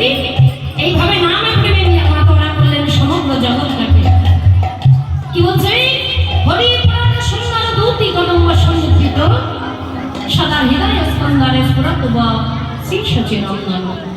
হরি এইভাবে নামে প্রেমে নিয়ে মাতোয়ারা করলেন সমগ্র জগৎটাকে। কি বলছে? হরি প্রাণ সুন্দর দূতি কদম্ব সমুদ্রিত সদা হৃদয় স্পন্দরে স্ফুরত শ্রী সচিনন্দন।